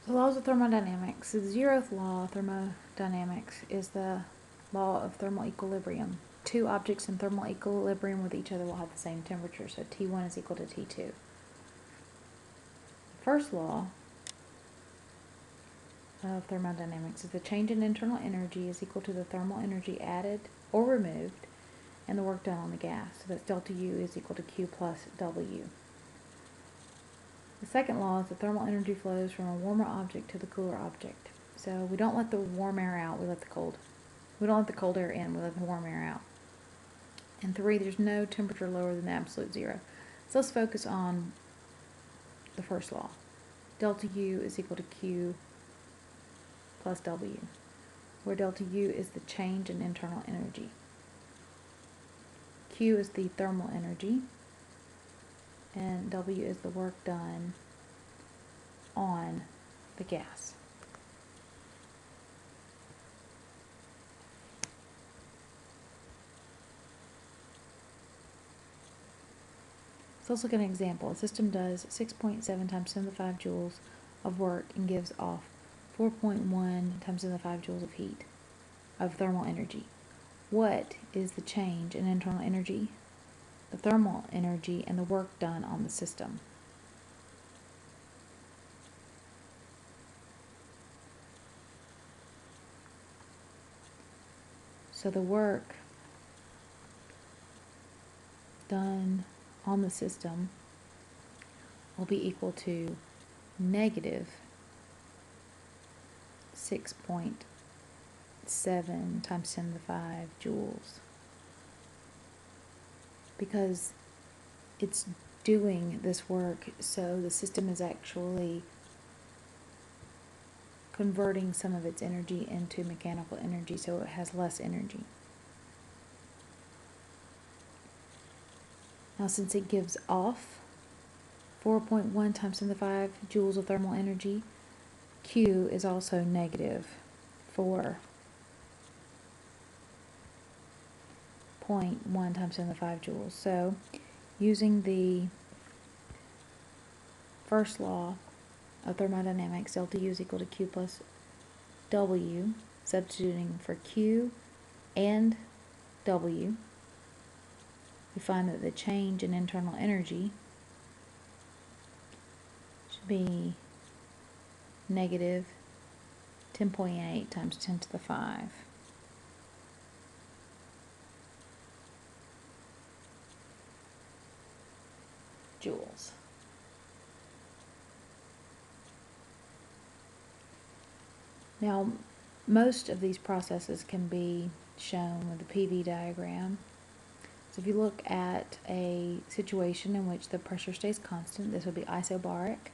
The laws of thermodynamics. The 0th law of thermodynamics is the law of thermal equilibrium. Two objects in thermal equilibrium with each other will have the same temperature, so T1 is equal to T2. The first law of thermodynamics is the change in internal energy is equal to the thermal energy added or removed and the work done on the gas. So that's delta U is equal to Q plus W. The second law is that thermal energy flows from a warmer object to the cooler object. So we don't let the warm air out, we don't let the cold air in, we let the warm air out. And 3, there's no temperature lower than the absolute 0. So let's focus on the first law. Delta U is equal to Q plus W, where delta U is the change in internal energy. Q is the thermal energy, and W is the work done on the gas. So let's look at an example. A system does 6.7 times 10 to the 5 joules of work and gives off 4.1 times 10 to the 5 joules of heat, of thermal energy. What is the change in internal energy, the thermal energy, and the work done on the system? So the work done on the system will be equal to negative 6.7 times 10 to the 5 joules, because it's doing this work, so the system is actually converting some of its energy into mechanical energy, so it has less energy. Now, since it gives off 4.1 times 10 to the 5 joules of thermal energy, Q is also negative 4.1 times 10 to the 5 joules. So, using the first law of thermodynamics, delta U is equal to Q plus W, substituting for Q and W, we find that the change in internal energy should be negative 10.8 times 10 to the 5. Joules. Now, most of these processes can be shown with a PV diagram. So if you look at a situation in which the pressure stays constant, this would be isobaric.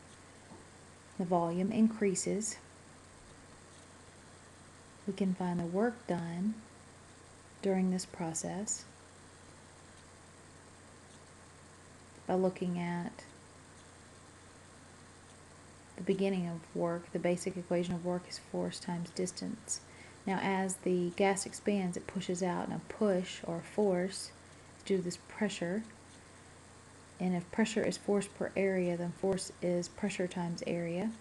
The volume increases. We can find the work done during this process by looking at the beginning of work. The basic equation of work is force times distance. Now, as the gas expands, it pushes out, and a push or force is due to this pressure. And if pressure is force per area, then force is pressure times area,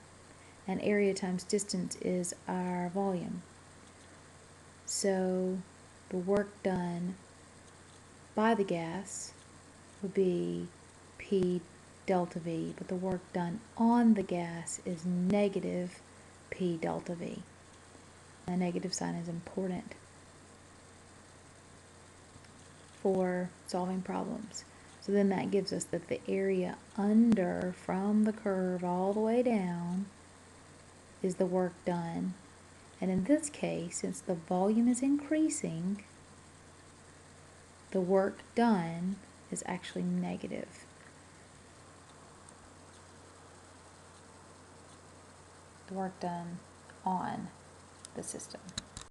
and area times distance is our volume. So the work done by the gas would be P delta V, but the work done on the gas is negative P delta V. The negative sign is important for solving problems. So then that gives us that the area under from the curve all the way down is the work done. And in this case, since the volume is increasing, the work done is actually negative. The work done on the system.